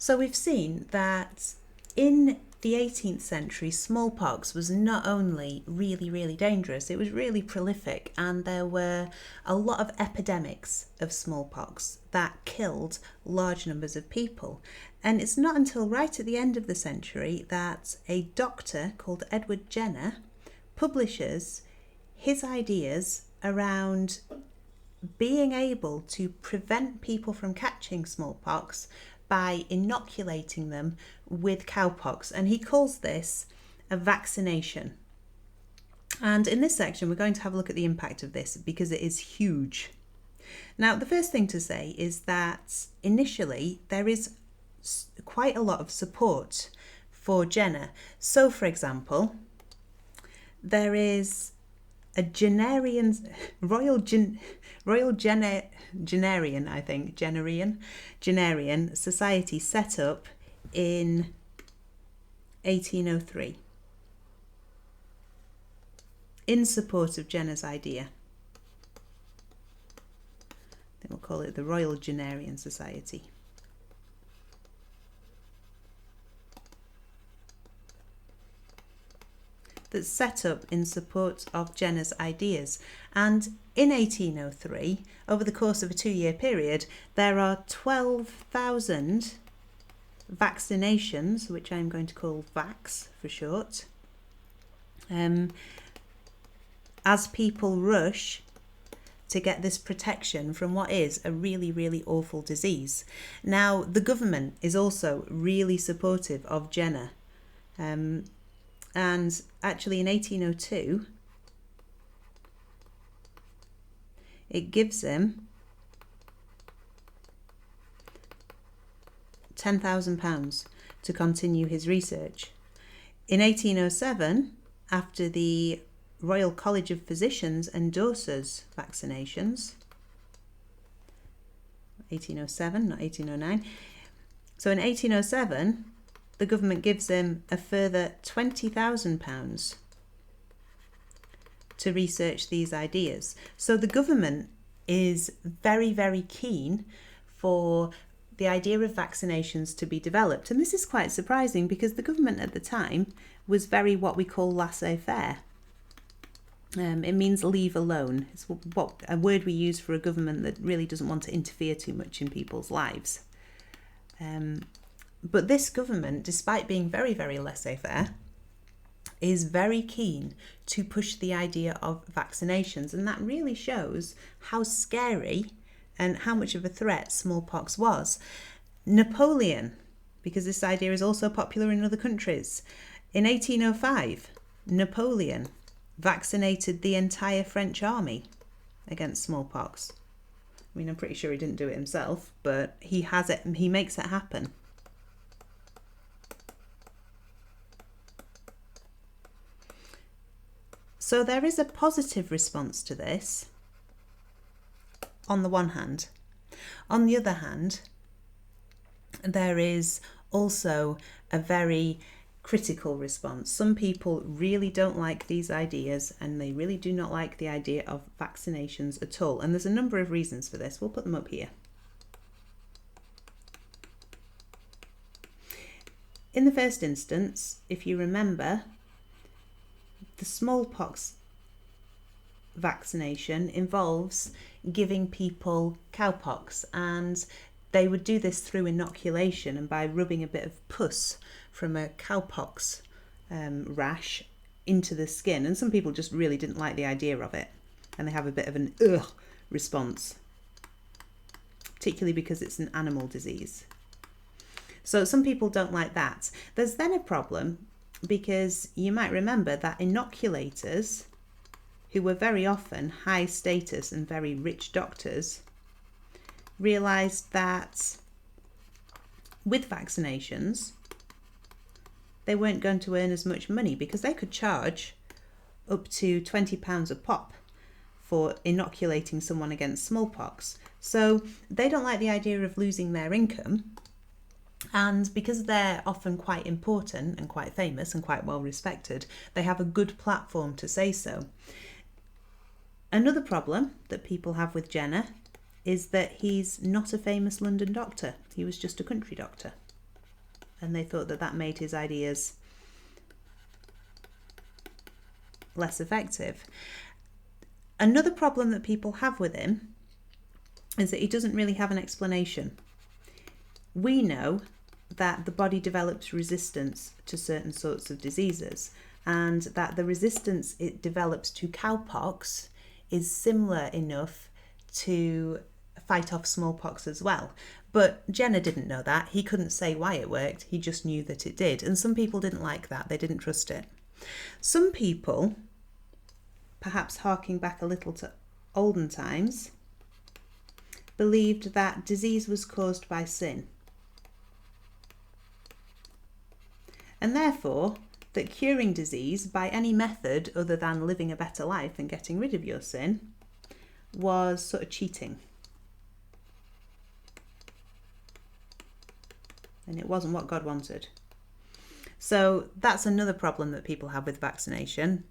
So we've seen that in the 18th century, smallpox was not only really, really dangerous, it was really prolific, and there were a lot of epidemics of smallpox that killed large numbers of people. And it's not until right at the end of the century that a doctor called Edward Jenner publishes his ideas around being able to prevent people from catching smallpox by inoculating them with cowpox, and he calls this a vaccination. And in this section we're going to have a look at the impact of this because it is huge. Now, the first thing to say is that initially there is quite a lot of support for Jenner. So, for example, there is a Jennerian society set up in 1803 in support of Jenner's idea. I think we'll call it the Royal Jennerian Society. That's set up in support of Jenner's ideas. And in 1803, over the course of a 2-year period, there are 12,000 vaccinations, which I'm going to call VAX for short, as people rush to get this protection from what is a really, really awful disease. Now, the government is also really supportive of Jenner. And actually in 1802, it gives him £10,000 to continue his research. In 1807, after the Royal College of Physicians endorses vaccinations, 1807, not 1809. So in 1807, the government gives him a further £20,000 to research these ideas. So the government is very, very keen for the idea of vaccinations to be developed. And this is quite surprising because the government at the time was very what we call laissez-faire. It means leave alone. It's a word we use for a government that really doesn't want to interfere too much in people's lives. But this government, despite being very, very laissez-faire, is very keen to push the idea of vaccinations. And that really shows how scary and how much of a threat smallpox was. Napoleon, because this idea is also popular in other countries, in 1805, Napoleon vaccinated the entire French army against smallpox. I mean, I'm pretty sure he didn't do it himself, but he makes it happen. So there is a positive response to this, on the one hand. On the other hand, there is also a very critical response. Some people really don't like these ideas, and they really do not like the idea of vaccinations at all. And there's a number of reasons for this. We'll put them up here. In the first instance, if you remember, the smallpox vaccination involves giving people cowpox, and they would do this through inoculation and by rubbing a bit of pus from a cowpox rash into the skin. And some people just really didn't like the idea of it, and they have a bit of an ugh response, particularly because it's an animal disease. So some people don't like that. There's then a problem because you might remember that inoculators, who were very often high status and very rich doctors, realised that with vaccinations they weren't going to earn as much money because they could charge up to £20 a pop for inoculating someone against smallpox. So they don't like the idea of losing their income. And because they're often quite important and quite famous and quite well respected, they have a good platform to say so. Another problem that people have with Jenner is that he's not a famous London doctor. He was just a country doctor. and they thought that that made his ideas less effective. Another problem that people have with him is that he doesn't really have an explanation. We know that the body develops resistance to certain sorts of diseases, and that the resistance it develops to cowpox is similar enough to fight off smallpox as well. But Jenner didn't know that. He couldn't say why it worked. He just knew that it did. And some people didn't like that. They didn't trust it. Some people, perhaps harking back a little to olden times, believed that disease was caused by sin. And therefore, that curing disease by any method other than living a better life and getting rid of your sin was sort of cheating. And it wasn't what God wanted. So that's another problem that people have with vaccination.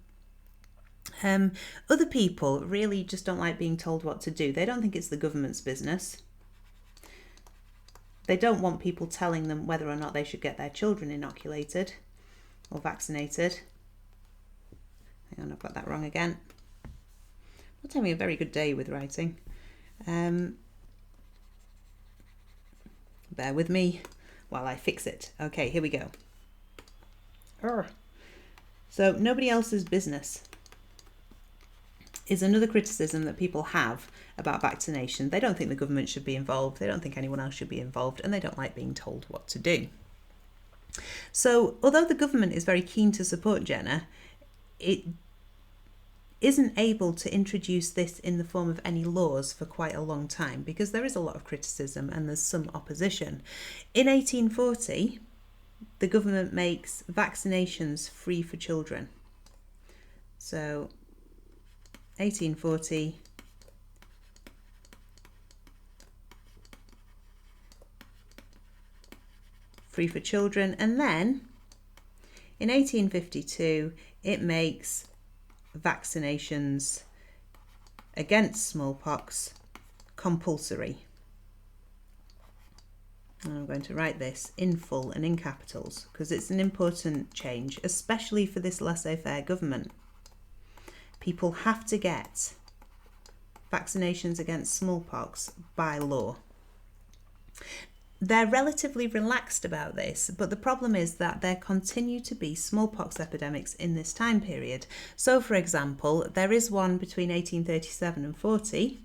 Other people really just don't like being told what to do. They don't think it's the government's business. They don't want people telling them whether or not they should get their children inoculated or vaccinated. Hang on, I've got that wrong again. Not having a very good day with writing. Bear with me while I fix it. Okay, here we go. So nobody else's business is another criticism that people have about vaccination. They don't think the government should be involved. They don't think anyone else should be involved, and they don't like being told what to do. So although the government is very keen to support Jenner, it isn't able to introduce this in the form of any laws for quite a long time, because there is a lot of criticism and there's some opposition. In 1840, the government makes vaccinations free for children. So 1840, free for children, and then in 1852 it makes vaccinations against smallpox compulsory. And I'm going to write this in full and in capitals because it's an important change, especially for this laissez-faire government. People have to get vaccinations against smallpox by law. They're relatively relaxed about this, but the problem is that there continue to be smallpox epidemics in this time period. So, for example, there is one between 1837 and 40.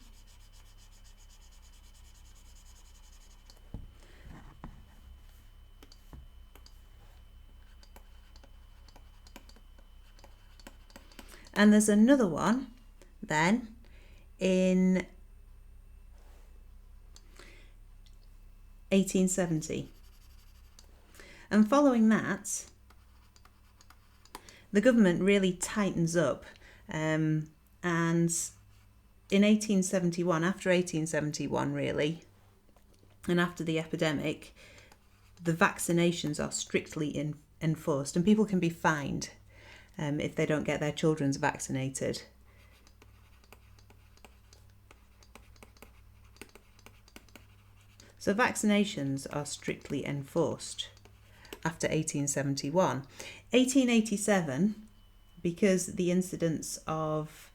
And there's another one then in 1870. And following that, the government really tightens up. And in 1871, after 1871 really, and after the epidemic, the vaccinations are strictly enforced, and people can be fined if they don't get their children vaccinated. So vaccinations are strictly enforced after 1871. 1887, because the incidence of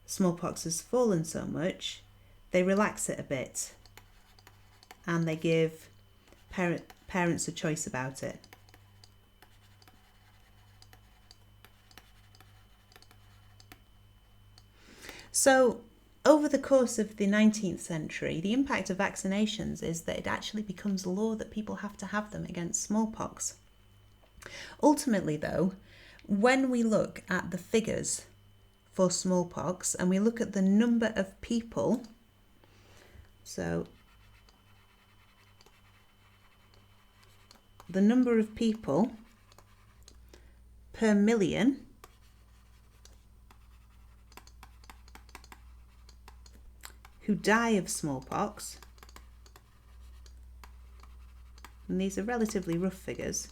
smallpox has fallen so much, they relax it a bit and they give parents a choice about it. So over the course of the 19th century, the impact of vaccinations is that it actually becomes law that people have to have them against smallpox. Ultimately, though, when we look at the figures for smallpox and we look at the number of people, so the number of people per million who die of smallpox, and these are relatively rough figures,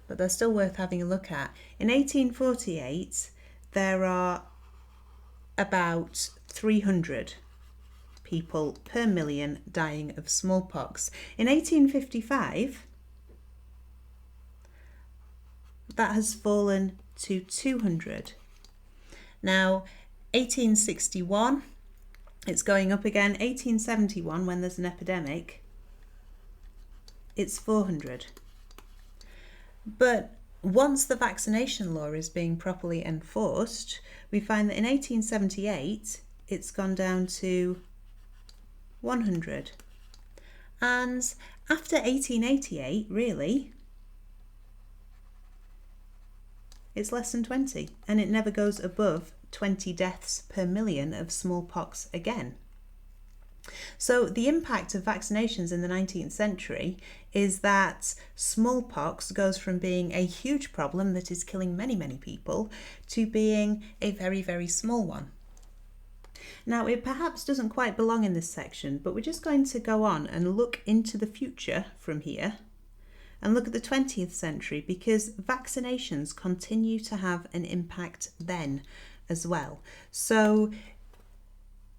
but they're still worth having a look at. In 1848, there are about 300 people per million dying of smallpox. In 1855, that has fallen to 200. Now, 1861, it's going up again. 1871, when there's an epidemic, it's 400. But once the vaccination law is being properly enforced, we find that in 1878, it's gone down to 100. And after 1888, really, it's less than 20, and it never goes above 20 deaths per million of smallpox again. So the impact of vaccinations in the 19th century is that smallpox goes from being a huge problem that is killing many, many people to being a very, very small one. Now, it perhaps doesn't quite belong in this section, but we're just going to go on and look into the future from here and look at the 20th century, because vaccinations continue to have an impact then as well. So,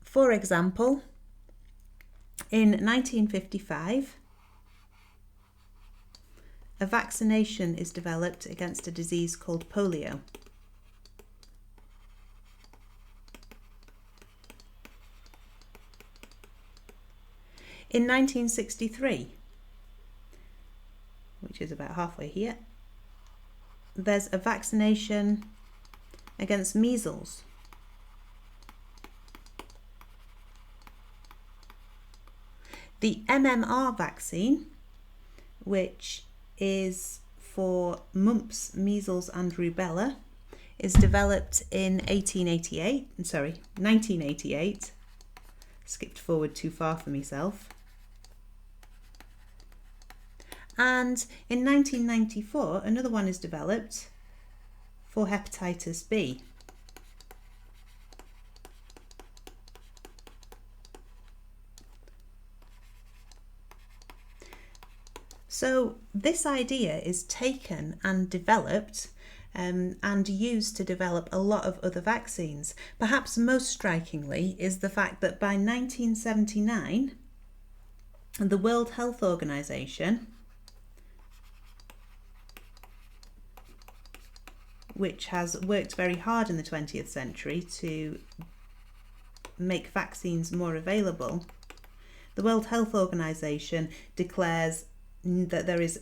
for example, in 1955, a vaccination is developed against a disease called polio. In 1963, which is about halfway here, there's a vaccination against measles. The MMR vaccine, which is for mumps, measles and rubella, is developed in 1988. Skipped forward too far for myself. And in 1994, another one is developed for hepatitis B. So this idea is taken and developed and used to develop a lot of other vaccines. Perhaps most strikingly is the fact that by 1979, the World Health Organization, which has worked very hard in the 20th century to make vaccines more available, the World Health Organization declares that there is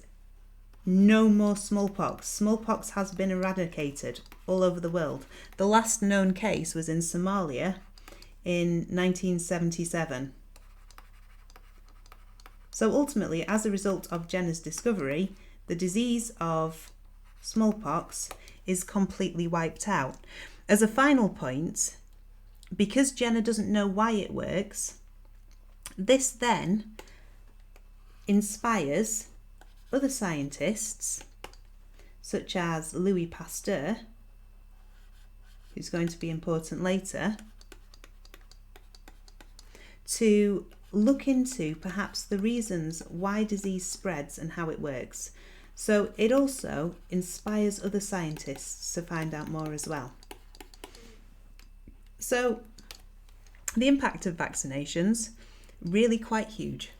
no more smallpox. Smallpox has been eradicated all over the world. The last known case was in Somalia in 1977. So ultimately, as a result of Jenner's discovery, the disease of smallpox is completely wiped out. As a final point, because Jenner doesn't know why it works, this then inspires other scientists, such as Louis Pasteur, who's going to be important later, to look into perhaps the reasons why disease spreads and how it works. So it also inspires other scientists to find out more as well. So the impact of vaccinations, really quite huge.